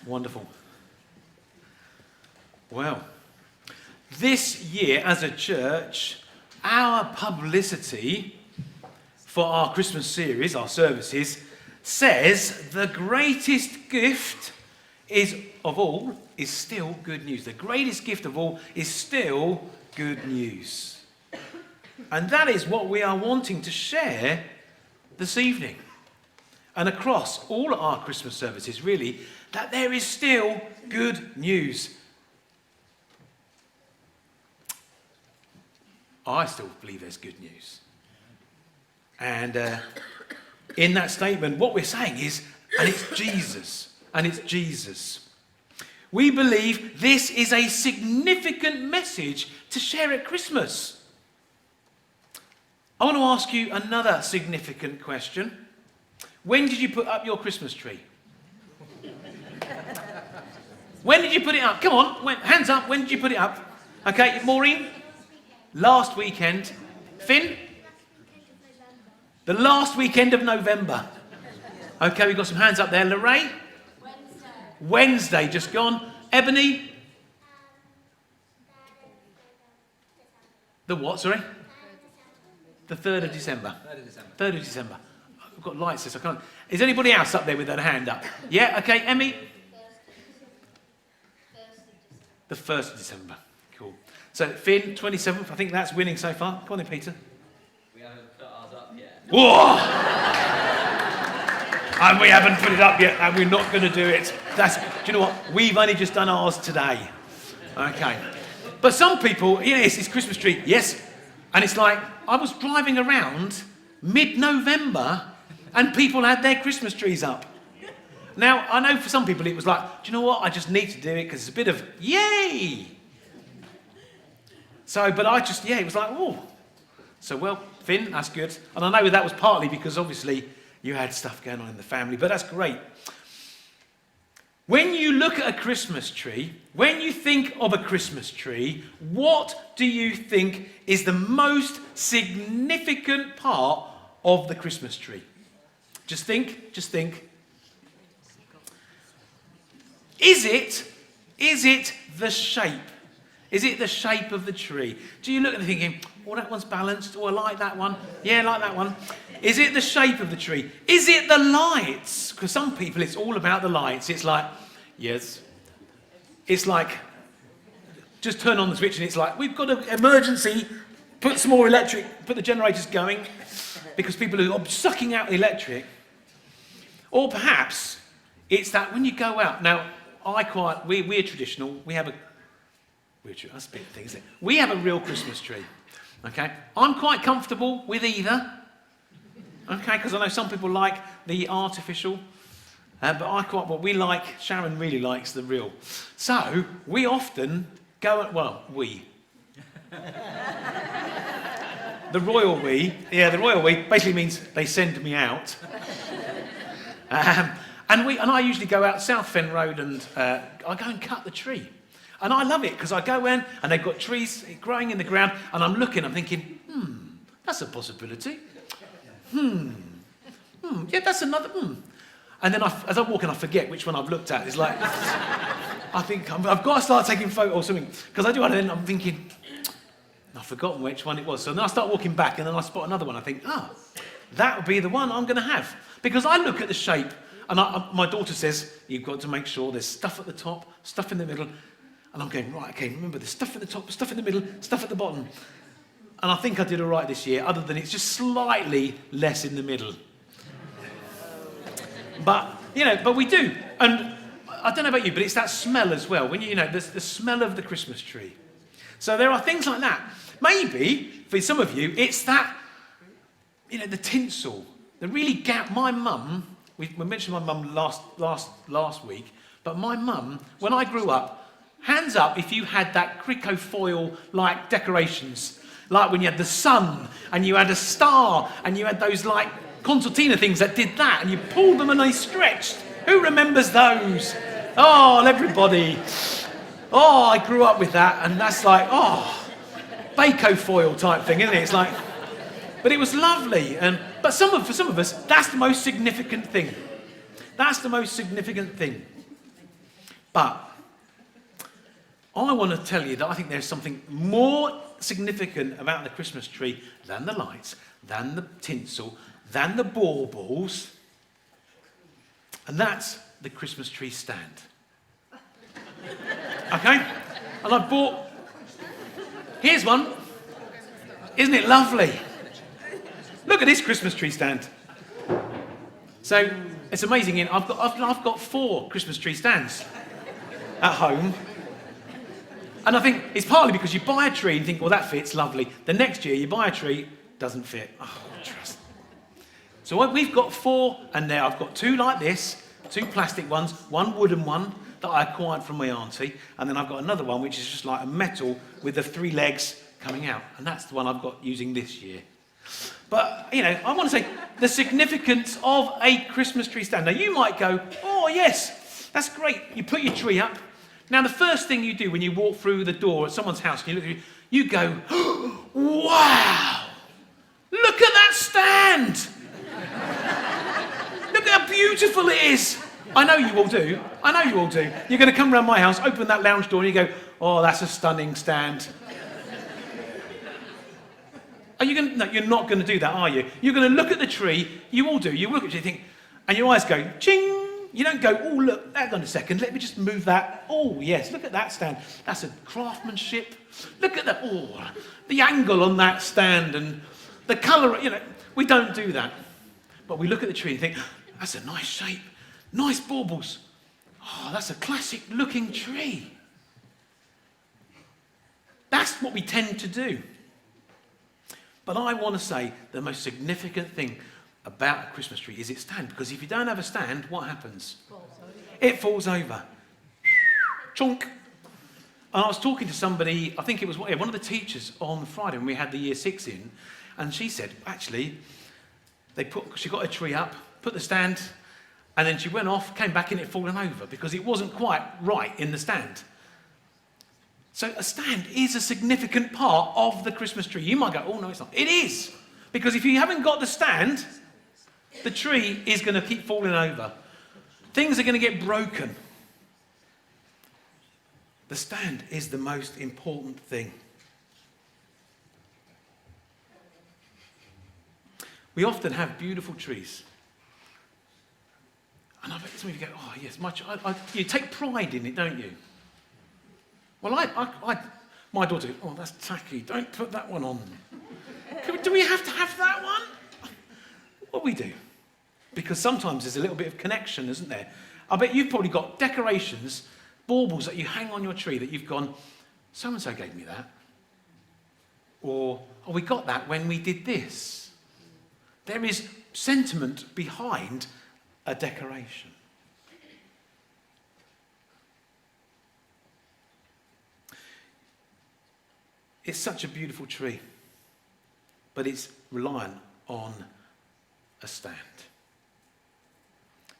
Wonderful. Well, this year as a church, our publicity for our Christmas series, our services, says the greatest gift of all is still good news. The greatest gift of all is still good news. And that is what we are wanting to share this evening. And across all our Christmas services, really, that there is still good news. I still believe there's good news. And in that statement, what we're saying is, and it's Jesus, and it's Jesus. We believe this is a significant message to share at Christmas. I want to ask you another significant question. When did you put up your Christmas tree? When did you put it up? Come on, hands up. When did you put it up? Okay, Maureen? Last weekend. Finn? The last weekend of November. Okay, we've got some hands up there. Lorraine? Wednesday, just gone. Ebony? The what, sorry? The 3rd of December. 3rd of December. I've got lights there, so I can't. Is anybody else up there with their hand up? Yeah, okay, Emmy? The 1st of December. Cool. So, Finn, 27th. I think that's winning so far. Come on then, Peter. We haven't put ours up yet. Whoa! And we haven't put it up yet, and we're not going to do it. Do you know what? We've only just done ours today. Okay. But some people, yes, it's Christmas tree. Yes. And it's like, I was driving around mid-November, and people had their Christmas trees up. Now, I know for some people it was like, do you know what? I just need to do it because it's a bit of, yay! So, but I just, it was like, oh. So, well, Finn, that's good. And I know that was partly because obviously you had stuff going on in the family, but that's great. When you look at a Christmas tree, when you think of a Christmas tree, what do you think is the most significant part of the Christmas tree? Just think. Is it the shape? Is it the shape of the tree? Do you look at it thinking, oh, that one's balanced, oh, I like that one. Yeah, I like that one. Is it the shape of the tree? Is it the lights? Because some people, it's all about the lights. It's like, yes. It's like, just turn on the switch and it's like, we've got an emergency, put some more electric, put the generators going, because people are sucking out the electric. Or perhaps it's that when you go out, now, we're traditional, that's a big thing, isn't it? We have a real Christmas tree, okay? I'm quite comfortable with either, okay, because I know some people like the artificial, but we like, Sharon really likes the real. So, we often go, the royal we basically means they send me out. And I usually go out South Fen Road and I go and cut the tree. And I love it because I go in and they've got trees growing in the ground and I'm thinking, that's a possibility. Yeah, that's another, And then as I'm walking, I forget which one I've looked at. It's like, I think I've got to start taking photos or something. Because I do, and then I'm thinking, I've forgotten which one it was. So then I start walking back and then I spot another one. I think, that would be the one I'm going to have. Because I look at the shape and my daughter says, you've got to make sure there's stuff at the top, stuff in the middle. And I'm going, right, okay, remember there's stuff at the top, stuff in the middle, stuff at the bottom. And I think I did all right this year, other than it's just slightly less in the middle. But we do. And I don't know about you, but it's that smell as well. When the smell of the Christmas tree. So there are things like that. Maybe, for some of you, it's that, the tinsel. The really my mum, we mentioned my mum last week, but my mum, when I grew up, hands up if you had that crico foil like decorations, like when you had the sun and you had a star and you had those like concertina things that did that and you pulled them and they stretched. Who remembers those? Oh, everybody. Oh, I grew up with that and that's like, Baco foil type thing, isn't it? It's like, but it was lovely. But for some of us, that's the most significant thing. That's the most significant thing. But I want to tell you that I think there's something more significant about the Christmas tree than the lights, than the tinsel, than the baubles, and that's the Christmas tree stand. Okay? And I bought, here's one. Isn't it lovely? Look at this Christmas tree stand. So it's amazing. I've got 4 Christmas tree stands at home. And I think it's partly because you buy a tree and think, well, that fits, lovely. The next year you buy a tree, doesn't fit. Oh, trust. So we've got 4, and now I've got 2 like this, 2 plastic ones, 1 wooden one that I acquired from my auntie, and then I've got another one which is just like a metal with the 3 legs coming out. And that's the one I've got using this year. But, you know, I want to say the significance of a Christmas tree stand. Now, you might go, oh, yes, that's great. You put your tree up. Now, the first thing you do when you walk through the door at someone's house, and you look at you go, wow, look at that stand. Look at how beautiful it is. I know you all do. I know you all do. You're going to come around my house, open that lounge door, and you go, oh, that's a stunning stand. Are you going to, no, you're not going to do that, are you? You're going to look at the tree. You all do. You look at it, you think, and your eyes go, ching. You don't go, oh, look, hang on a second, let me just move that. Oh, yes, look at that stand. That's a craftsmanship. Look at that, oh, the angle on that stand and the colour, you know, we don't do that. But we look at the tree and think, that's a nice shape, nice baubles. Oh, that's a classic looking tree. That's what we tend to do. But I want to say the most significant thing about a Christmas tree is its stand, because if you don't have a stand, what happens? It falls over. Chonk. And I was talking to somebody, I think it was one of the teachers on Friday when we had the year 6 in, and she said, actually, she got a tree up, put the stand, and then she went off, came back and it had fallen over because it wasn't quite right in the stand. So a stand is a significant part of the Christmas tree. You might go, oh no, it's not. It is. Because if you haven't got the stand, the tree is going to keep falling over. Things are going to get broken. The stand is the most important thing. We often have beautiful trees. And I bet some of you go, oh yes, you take pride in it, don't you? Well, my daughter, oh, that's tacky, don't put that one on. Do we have to have that one? Well, we do. Because sometimes there's a little bit of connection, isn't there? I bet you've probably got decorations, baubles that you hang on your tree that you've gone, so-and-so gave me that. Or, oh, we got that when we did this. There is sentiment behind a decoration. It's such a beautiful tree, but it's reliant on a stand.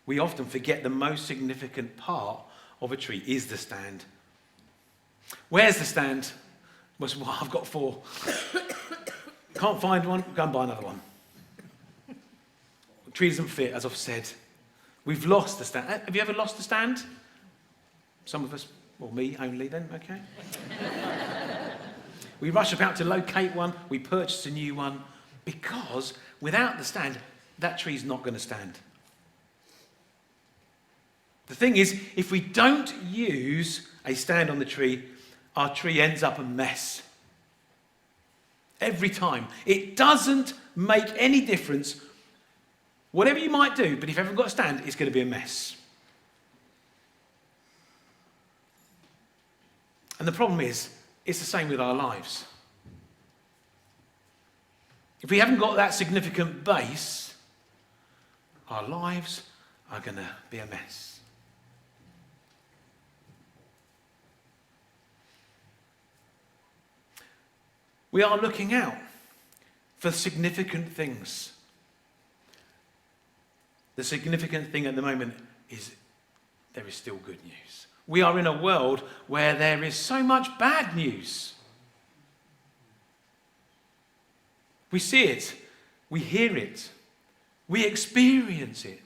We often forget the most significant part of a tree is the stand. Where's the stand? Well, I've got 4. Can't find one, go and buy another one. The tree doesn't fit, as I've said. We've lost the stand. Have you ever lost the stand? Some of us, well, me only then, okay. We rush about to locate one, we purchase a new one, because without the stand, that tree's not going to stand. The thing is, if we don't use a stand on the tree, our tree ends up a mess. Every time. It doesn't make any difference, whatever you might do, but if you haven't got a stand, it's going to be a mess. And the problem is, it's the same with our lives. If we haven't got that significant base, our lives are going to be a mess. We are looking out for significant things. The significant thing at the moment is there is still good news. We are in a world where there is so much bad news. We see it, we hear it, we experience it.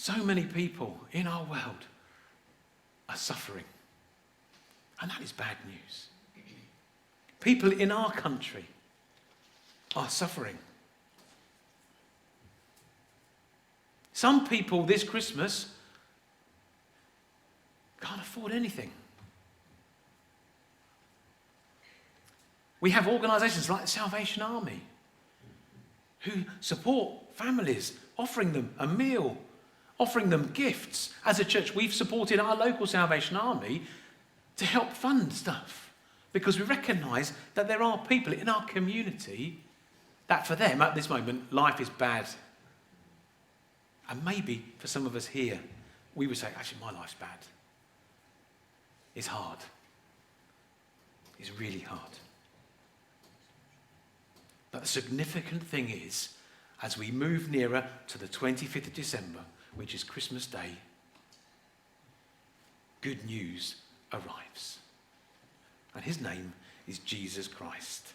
So many people in our world are suffering. And that is bad news. People in our country are suffering. Some people this Christmas can't afford anything. We have organisations like the Salvation Army who support families, offering them a meal, offering them gifts. As a church, we've supported our local Salvation Army to help fund stuff because we recognise that there are people in our community that for them at this moment life is bad. And maybe for some of us here, we would say, actually my life's bad. It's hard. It's really hard. But the significant thing is, as we move nearer to the 25th of December, which is Christmas Day, good news arrives. And his name is Jesus Christ.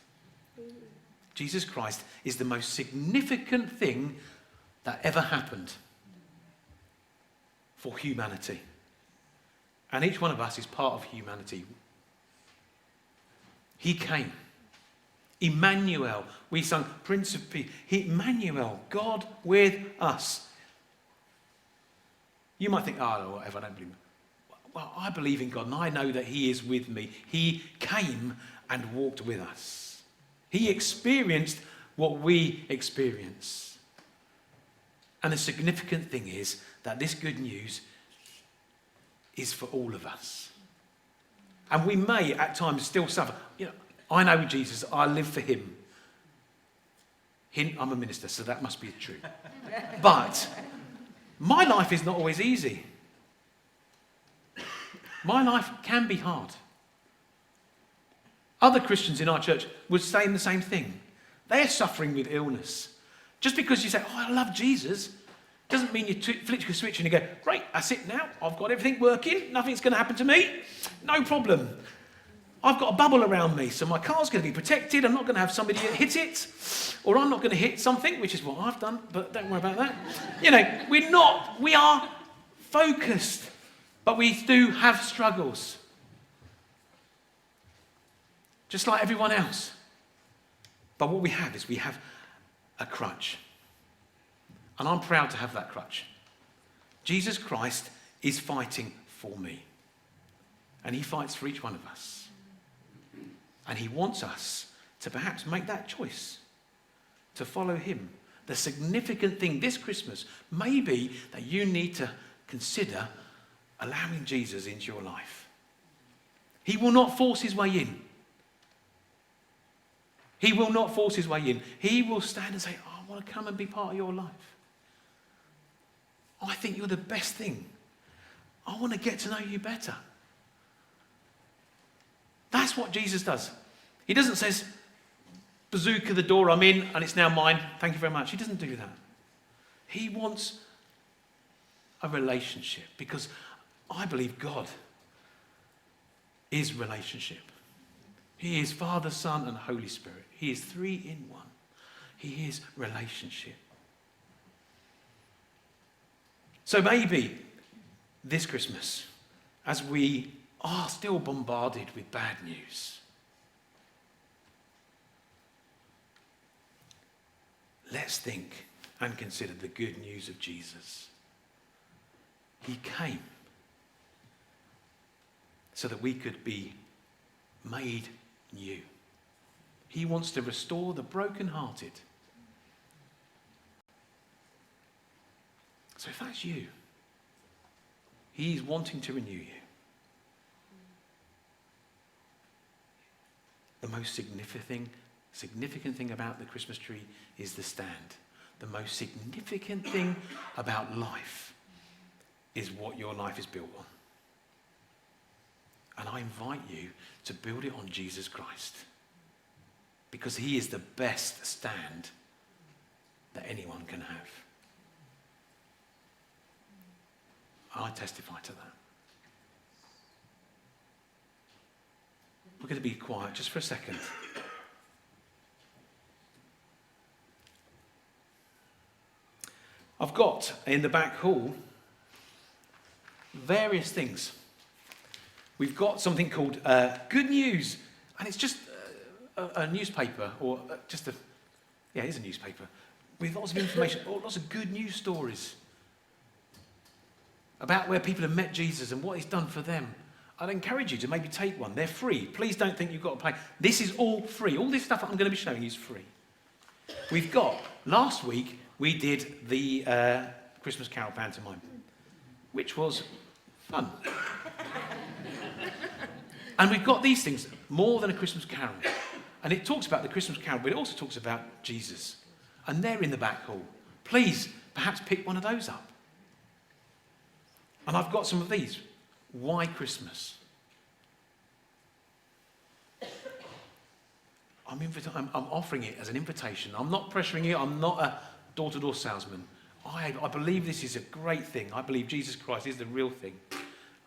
Jesus Christ is the most significant thing that ever happened for humanity. And each one of us is part of humanity. He came. Emmanuel. We sung Prince of Peace. Emmanuel, God with us. You might think, oh, whatever, I don't believe him. Well, I believe in God and I know that he is with me. He came and walked with us. He experienced what we experience. And the significant thing is that this good news is for all of us. And we may at times still suffer. You know, I know Jesus, I live for him. Hint, I'm a minister, so that must be true. But my life is not always easy. My life can be hard. Other Christians in our church would say the same thing. They're suffering with illness. Just because you say, oh, I love Jesus, doesn't mean you flick your switch and you go, great, that's it now. I've got everything working. Nothing's going to happen to me. No problem. I've got a bubble around me, so my car's going to be protected. I'm not going to have somebody hit it. Or I'm not going to hit something, which is what I've done, but don't worry about that. You know, we are focused, but we do have struggles. Just like everyone else. But what we have is we have a crutch. And I'm proud to have that crutch. Jesus Christ is fighting for me. And he fights for each one of us. And he wants us to perhaps make that choice, to follow him. The significant thing this Christmas may be that you need to consider allowing Jesus into your life. He will not force his way in. He will not force his way in. He will stand and say, oh, I want to come and be part of your life. I think you're the best thing. I want to get to know you better. That's what Jesus does. He doesn't say, bazooka the door, I'm in, and it's now mine. Thank you very much. He doesn't do that. He wants a relationship because I believe God is relationship. He is Father, Son, and Holy Spirit. He is three in one. He is relationship. So maybe this Christmas, as we are still bombarded with bad news, let's think and consider the good news of Jesus. He came so that we could be made new. He wants to restore the brokenhearted. So if that's you, he's wanting to renew you. The most significant thing about the Christmas tree is the stand. The most significant thing about life is what your life is built on. And I invite you to build it on Jesus Christ. Because he is the best stand that anyone can have. I testify to that. We're going to be quiet just for a second. I've got in the back hall various things. We've got something called Good News, and it's just a newspaper, or it is a newspaper, with lots of information, lots of good news stories about where people have met Jesus and what he's done for them. I'd encourage you to maybe take one. They're free. Please don't think you've got to pay. This is all free. All this stuff that I'm going to be showing you is free. We've got, last week, we did the Christmas Carol pantomime, which was fun. And we've got these things, More Than a Christmas Carol. And it talks about the Christmas Carol, but it also talks about Jesus. And they're in the back hall. Please, perhaps pick one of those up. And I've got some of these. Why Christmas? I'm offering it as an invitation. I'm not pressuring you. I'm not a door-to-door salesman. I believe this is a great thing. I believe Jesus Christ is the real thing.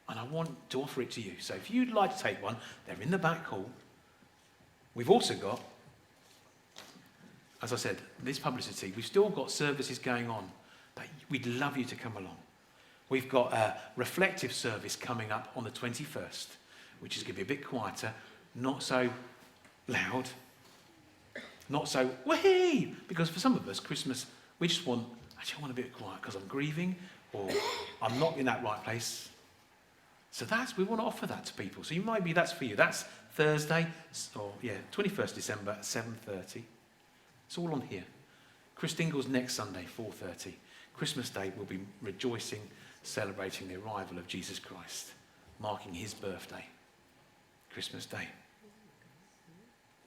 And I want to offer it to you. So if you'd like to take one, they're in the back hall. We've also got, as I said, this publicity. We've still got services going on, but we'd love you to come along. We've got a reflective service coming up on the 21st, which is going to be a bit quieter, not so loud, not so wahee, because for some of us, Christmas, we just want, actually I want a bit quiet because I'm grieving or I'm not in that right place. So we want to offer that to people. So that's for you. That's Thursday, 21st December at 7:30. It's all on here. Chris Dingle's next Sunday, 4:30. Christmas Day, we'll be rejoicing, celebrating the arrival of Jesus Christ, marking his birthday, Christmas Day.